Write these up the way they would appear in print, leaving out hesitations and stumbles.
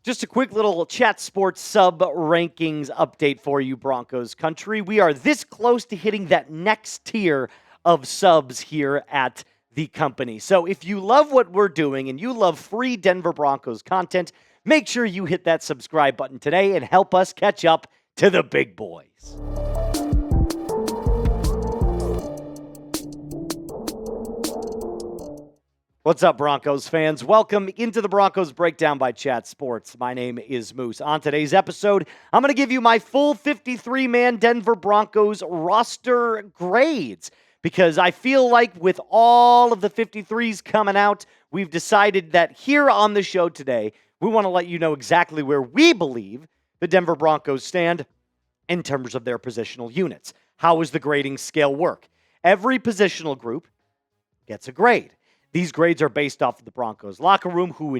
Just a quick little Chat Sports sub rankings update for you, Broncos country. We are this close to hitting that next tier of subs here at the company. So if you love what we're doing and you love free Denver Broncos content, make sure you hit that subscribe button today and help us catch up to the big boys. What's up, Broncos fans? Welcome into the Broncos Breakdown by Chat Sports. My name is Moose. On today's episode, I'm going to give you my full 53-man Denver Broncos roster grades because I feel like with all of the 53s coming out, we've decided that here on the show today, we want to let you know exactly where we believe the Denver Broncos stand in terms of their positional units. How does the grading scale work? Every positional group gets a grade. These grades are based off of the Broncos locker room, who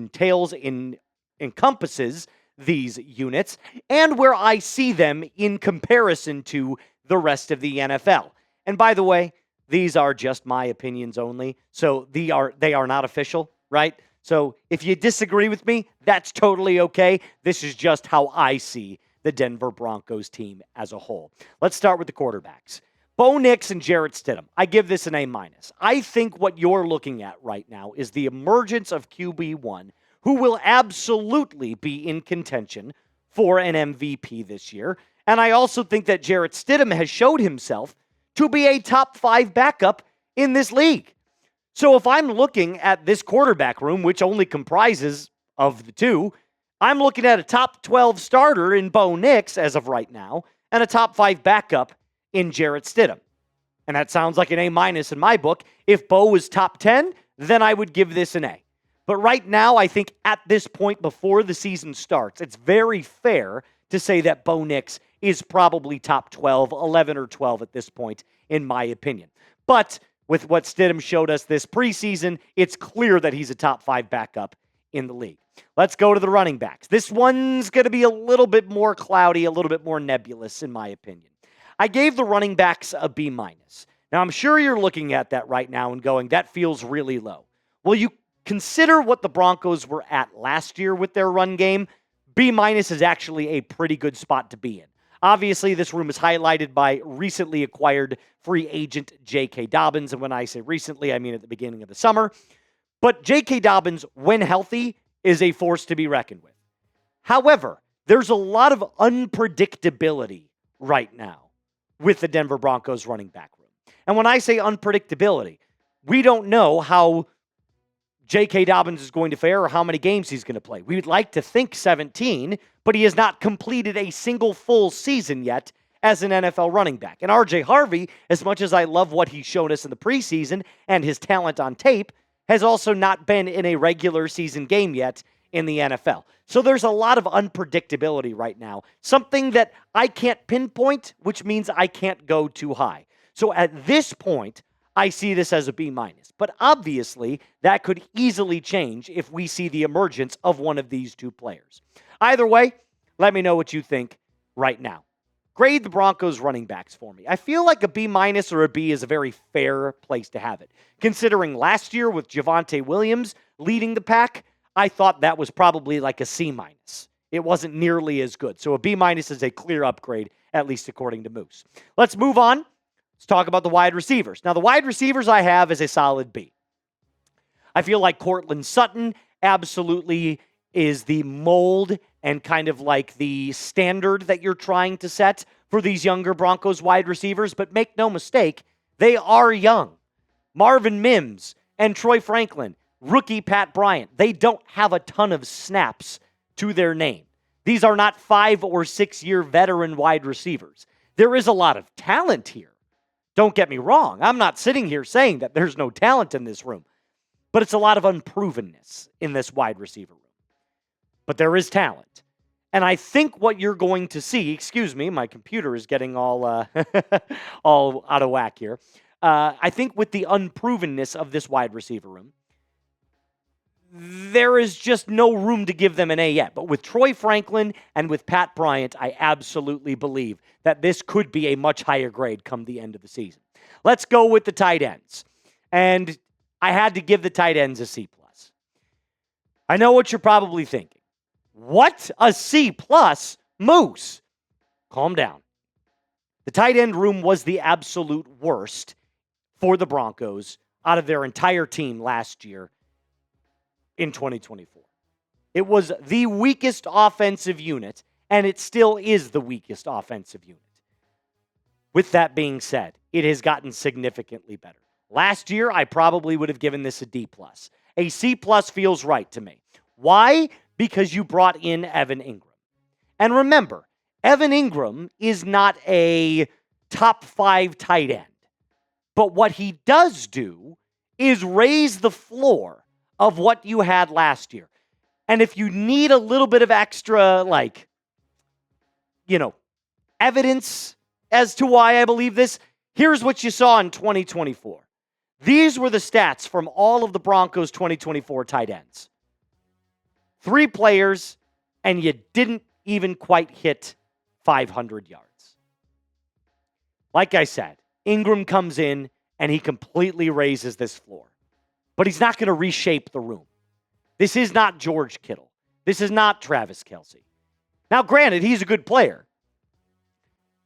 encompasses these units, and where I see them in comparison to the rest of the NFL. And by the way, these are just my opinions only, so they are not official, right? So if you disagree with me, that's totally okay. This is just how I see the Denver Broncos team as a whole. Let's start with the quarterbacks. Bo Nix and Jarrett Stidham. I give this an A-. I think what you're looking at right now is the emergence of QB1, who will absolutely be in contention for an MVP this year. And I also think that Jarrett Stidham has showed himself to be a top 5 backup in this league. So if I'm looking at this quarterback room, which only comprises of the two, I'm looking at a top 12 starter in Bo Nix as of right now, and a top 5 backup in Jarrett Stidham. And that sounds like an A- in my book. If Bo was top 10, then I would give this an A. But right now, I think at this point before the season starts, it's very fair to say that Bo Nix is probably top 12, 11 or 12 at this point, in my opinion. But with what Stidham showed us this preseason, it's clear that he's a top 5 backup in the league. Let's go to the running backs. This one's going to be a little bit more cloudy, a little bit more nebulous, in my opinion. I gave the running backs a B-. Now, I'm sure you're looking at that right now and going, that feels really low. Well, you consider what the Broncos were at last year with their run game. B- is actually a pretty good spot to be in. Obviously, this room is highlighted by recently acquired free agent J.K. Dobbins. And when I say recently, I mean at the beginning of the summer. But J.K. Dobbins, when healthy, is a force to be reckoned with. However, there's a lot of unpredictability right now with the Denver Broncos running back room. And when I say unpredictability, we don't know how J.K. Dobbins is going to fare or how many games he's going to play. We'd like to think 17, but he has not completed a single full season yet as an NFL running back. And R.J. Harvey, as much as I love what he showed us in the preseason and his talent on tape, has also not been in a regular season game yet in the NFL. So there's a lot of unpredictability right now, something that I can't pinpoint, which means I can't go too high. So at this point, I see this as a B-. But obviously, that could easily change if we see the emergence of one of these two players. Either way, let me know what you think right now. Grade the Broncos running backs for me. I feel like a B- or a B is a very fair place to have it. Considering last year with Javonte Williams leading the pack, I thought that was probably like a C-. It wasn't nearly as good. So a B- is a clear upgrade, at least according to Moose. Let's move on. Let's talk about the wide receivers. Now, the wide receivers I have is a solid B. I feel like Courtland Sutton absolutely is the mold and kind of like the standard that you're trying to set for these younger Broncos wide receivers. But make no mistake, they are young. Marvin Mims and Troy Franklin, rookie Pat Bryant, they don't have a ton of snaps to their name. These are not 5 or 6 year veteran wide receivers. There is a lot of talent here. Don't get me wrong. I'm not sitting here saying that there's no talent in this room, but it's a lot of unprovenness in this wide receiver room. But there is talent. And I think what you're going to see, excuse me, my computer is getting all all out of whack here. I think with the unprovenness of this wide receiver room, there is just no room to give them an A yet. But with Troy Franklin and with Pat Bryant, I absolutely believe that this could be a much higher grade come the end of the season. Let's go with the tight ends. And I had to give the tight ends a C+. I know what you're probably thinking. What? A C plus? Moose, calm down. The tight end room was the absolute worst for the Broncos out of their entire team last year in 2024. It was the weakest offensive unit, and it still is the weakest offensive unit. With that being said, it has gotten significantly better. Last year, I probably would have given this a D+. A C+ feels right to me. Why? Because you brought in Evan Ingram. And remember, Evan Ingram is not a top 5 tight end. But what he does do is raise the floor of what you had last year. And if you need a little bit of extra, evidence as to why I believe this, here's what you saw in 2024. These were the stats from all of the Broncos 2024 tight ends. 3 players, and you didn't even quite hit 500 yards. Like I said, Ingram comes in, and he completely raises this floor. But he's not going to reshape the room. This is not George Kittle. This is not Travis Kelce. Now, granted, he's a good player.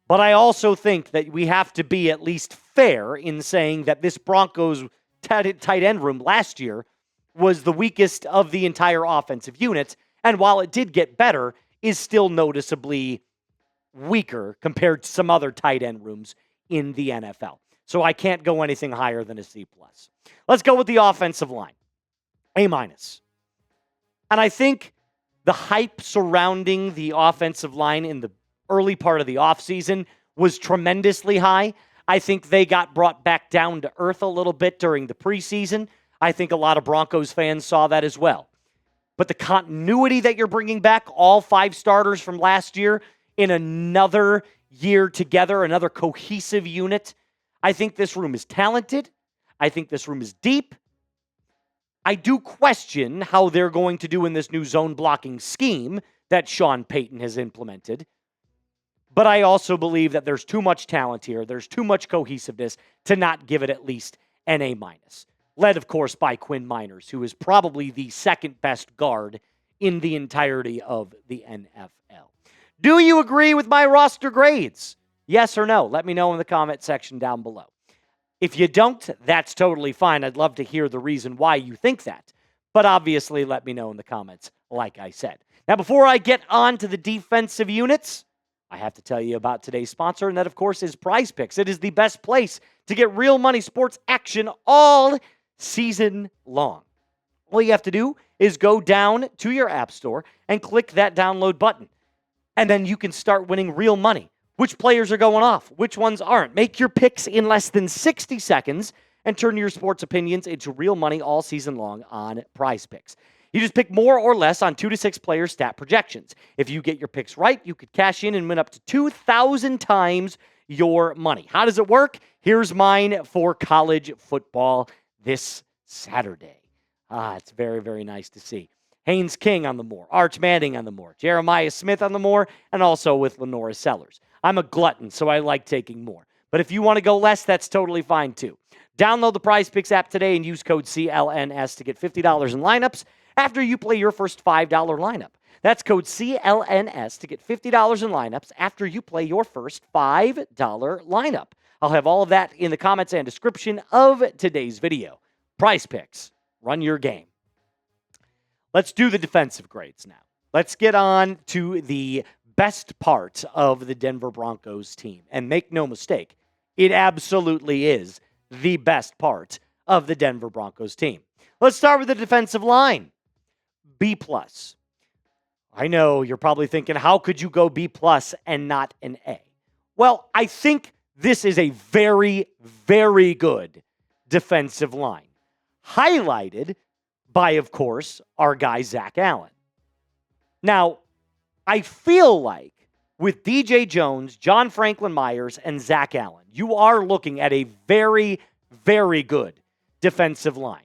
But I also think that we have to be at least fair in saying that this Broncos tight end room last year was the weakest of the entire offensive unit. And while it did get better, is still noticeably weaker compared to some other tight end rooms in the NFL. So I can't go anything higher than a C+. Let's go with the offensive line. A-. And I think the hype surrounding the offensive line in the early part of the offseason was tremendously high. I think they got brought back down to earth a little bit during the preseason. I think a lot of Broncos fans saw that as well. But the continuity that you're bringing back, all 5 starters from last year in another year together, another cohesive unit, I think this room is talented. I think this room is deep. I do question how they're going to do in this new zone blocking scheme that Sean Payton has implemented. But I also believe that there's too much talent here. There's too much cohesiveness to not give it at least an A-. Led, of course, by Quinn Miners, who is probably the second best guard in the entirety of the NFL. Do you agree with my roster grades? Yes or no? Let me know in the comment section down below. If you don't, that's totally fine. I'd love to hear the reason why you think that. But obviously, let me know in the comments, like I said. Now, before I get on to the defensive units, I have to tell you about today's sponsor, and that, of course, is PrizePicks. It is the best place to get real money sports action all season long. All you have to do is go down to your app store and click that download button. And then you can start winning real money. Which players are going off? Which ones aren't? Make your picks in less than 60 seconds and turn your sports opinions into real money all season long on PrizePicks. You just pick more or less on 2 to 6 player stat projections. If you get your picks right, you could cash in and win up to 2,000 times your money. How does it work? Here's mine for college football this Saturday. It's very, very nice to see. Haynes King on the more, Arch Manning on the more, Jeremiah Smith on the more, and also with Lenora Sellers. I'm a glutton, so I like taking more. But if you want to go less, that's totally fine too. Download the PrizePicks app today and use code CLNS to get $50 in lineups after you play your first $5 lineup. That's code CLNS to get $50 in lineups after you play your first $5 lineup. I'll have all of that in the comments and description of today's video. PrizePicks, run your game. Let's do the defensive grades now. Let's get on to the best part of the Denver Broncos team. And make no mistake, it absolutely is the best part of the Denver Broncos team. Let's start with the defensive line. B+. I know you're probably thinking, how could you go B+ and not an A? Well, I think this is a very, very good defensive line. Highlighted by, of course, our guy, Zach Allen. Now, I feel like with DJ Jones, John Franklin Myers, and Zach Allen, you are looking at a very, very good defensive line.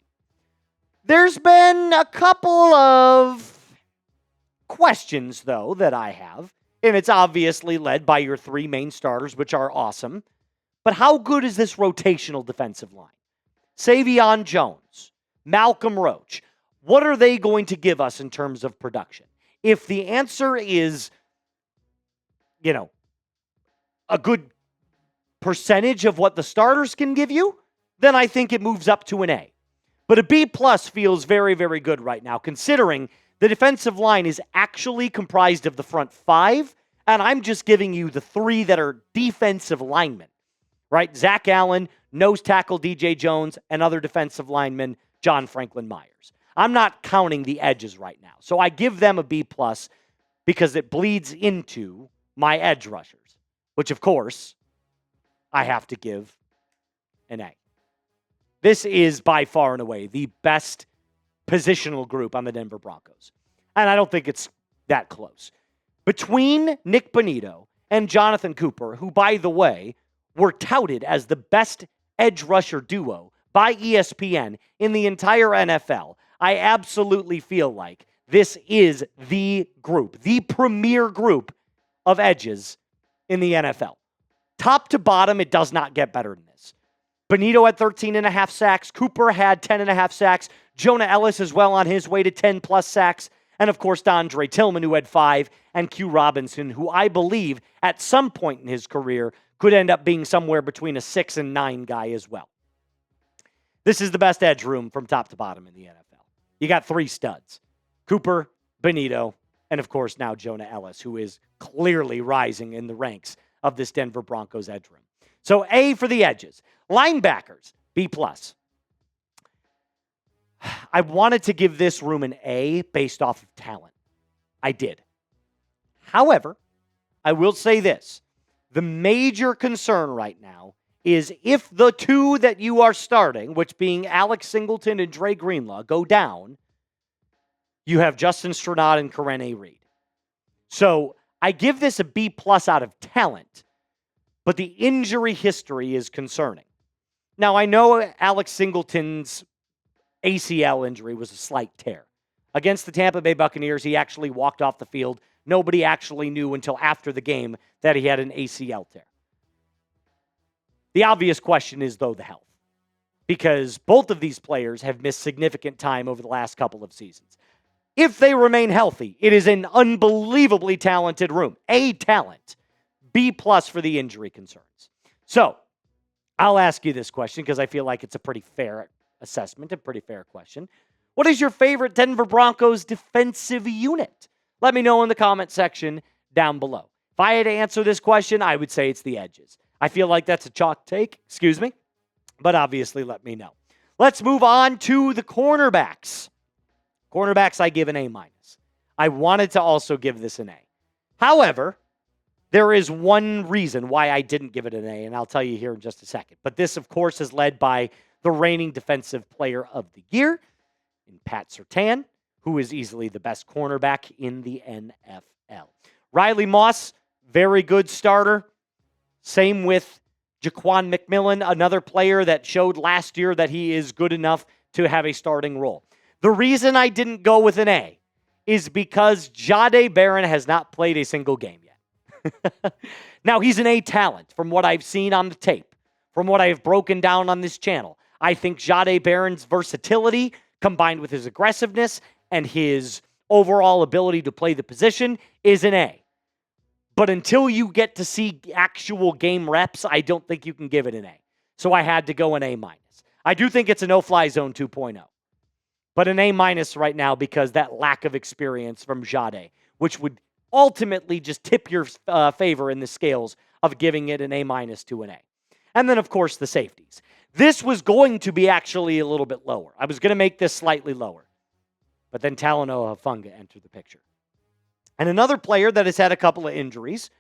There's been a couple of questions, though, that I have, and it's obviously led by your 3 main starters, which are awesome. But how good is this rotational defensive line? Savion Jones, Malcolm Roach, what are they going to give us in terms of production? If the answer is, a good percentage of what the starters can give you, then I think it moves up to an A. But a B plus feels very, very good right now, considering the defensive line is actually comprised of the front 5, and I'm just giving you the 3 that are defensive linemen, right? Zach Allen, nose tackle DJ Jones, and other defensive lineman John Franklin Myers. I'm not counting the edges right now. So I give them a B plus because it bleeds into my edge rushers, which of course I have to give an A. This is by far and away the best positional group on the Denver Broncos. And I don't think it's that close. Between Nick Bonitto and Jonathan Cooper, who, by the way, were touted as the best edge rusher duo by ESPN in the entire NFL, I absolutely feel like this is the group, the premier group of edges in the NFL. Top to bottom, it does not get better than this. Bonitto had 13.5 sacks. Cooper had 10.5 sacks. Jonah Ellis is well on his way to 10-plus sacks. And, of course, Dondre Tillman, who had 5, and Q Robinson, who I believe at some point in his career could end up being somewhere between a 6 and 9 guy as well. This is the best edge room from top to bottom in the NFL. You got 3 studs. Cooper, Bonitto, and, of course, now Jonah Ellis, who is clearly rising in the ranks of this Denver Broncos edge room. So A for the edges. Linebackers, B+. I wanted to give this room an A based off of talent. I did. However, I will say this. The major concern right now is if the 2 that you are starting, which being Alex Singleton and Dre Greenlaw, go down, you have Justin Strnad and Karen A. Reed. So I give this a B+ out of talent, but the injury history is concerning. Now, I know Alex Singleton's ACL injury was a slight tear. Against the Tampa Bay Buccaneers, he actually walked off the field. Nobody actually knew until after the game that he had an ACL tear. The obvious question is, though, the health. Because both of these players have missed significant time over the last couple of seasons. If they remain healthy, it is an unbelievably talented room. A talent. B+ for the injury concerns. So, I'll ask you this question because I feel like it's a pretty fair assessment, a pretty fair question. What is your favorite Denver Broncos defensive unit? Let me know in the comment section down below. If I had to answer this question, I would say it's the edges. I feel like that's a chalk take, but obviously let me know. Let's move on to the cornerbacks. Cornerbacks, I give an A-. I wanted to also give this an A. However, there is one reason why I didn't give it an A, and I'll tell you here in just a second. But this, of course, is led by the reigning Defensive Player of the Year in Pat Surtain, who is easily the best cornerback in the NFL. Riley Moss, very good starter. Same with Jaquan McMillan, another player that showed last year that he is good enough to have a starting role. The reason I didn't go with an A is because Jahdae Barron has not played a single game yet. Now, he's an A talent from what I've seen on the tape, from what I have broken down on this channel. I think Jahdae Barron's versatility combined with his aggressiveness and his overall ability to play the position is an A. But until you get to see actual game reps, I don't think you can give it an A. So I had to go an A-. I do think it's a no-fly zone 2.0. But an A- right now because that lack of experience from Jahdae, which would ultimately just tip your favor in the scales of giving it an A- to an A. And then, of course, the safeties. This was going to be actually a little bit lower. I was going to make this slightly lower. But then Talanoa Hufanga entered the picture. And another player that has had a couple of injuries.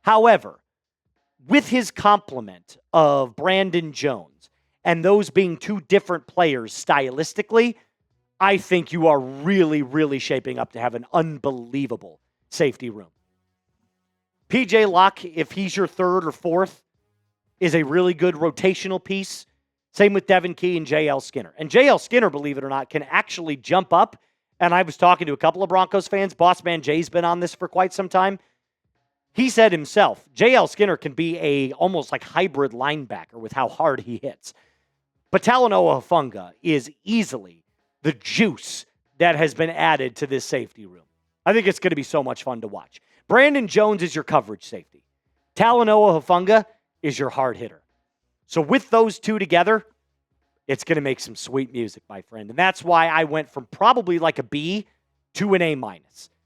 However, with his complement of Brandon Jones and those being 2 different players stylistically, I think you are really, really shaping up to have an unbelievable safety room. PJ Locke, if he's your 3rd or 4th, is a really good rotational piece. Same with Devin Key and J.L. Skinner. And J.L. Skinner, believe it or not, can actually jump up. And I was talking to a couple of Broncos fans. Boss Man Jay's been on this for quite some time. He said himself, J.L. Skinner can be a almost like hybrid linebacker with how hard he hits. But Talanoa Hufanga is easily the juice that has been added to this safety room. I think it's going to be so much fun to watch. Brandon Jones is your coverage safety. Talanoa Hufanga is your hard hitter. So with those two together, it's going to make some sweet music, my friend. And that's why I went from probably like a B to an A-.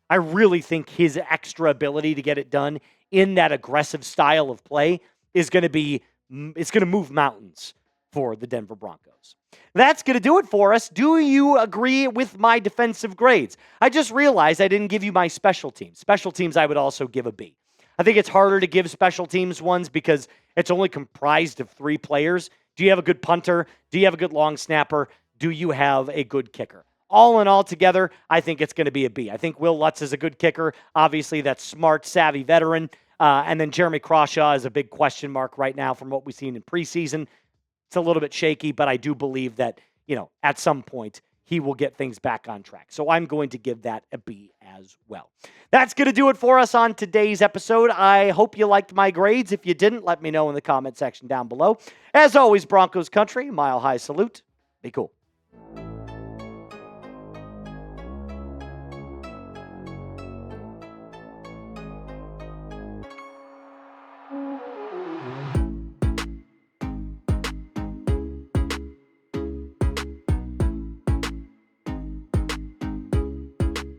I really think his extra ability to get it done in that aggressive style of play is going to be, it's going to move mountains for the Denver Broncos. That's going to do it for us. Do you agree with my defensive grades? I just realized I didn't give you my special teams. Special teams I would also give a B. I think it's harder to give special teams ones because it's only comprised of 3 players. Do you have a good punter? Do you have a good long snapper? Do you have a good kicker? All in all together, I think it's going to be a B. I think Will Lutz is a good kicker. Obviously, that's smart, savvy veteran. And then Jeremy Crawshaw is a big question mark right now from what we've seen in preseason. It's a little bit shaky, but I do believe that, at some point he will get things back on track. So I'm going to give that a B as well. That's going to do it for us on today's episode. I hope you liked my grades. If you didn't, let me know in the comment section down below. As always, Broncos country, mile high salute. Be cool.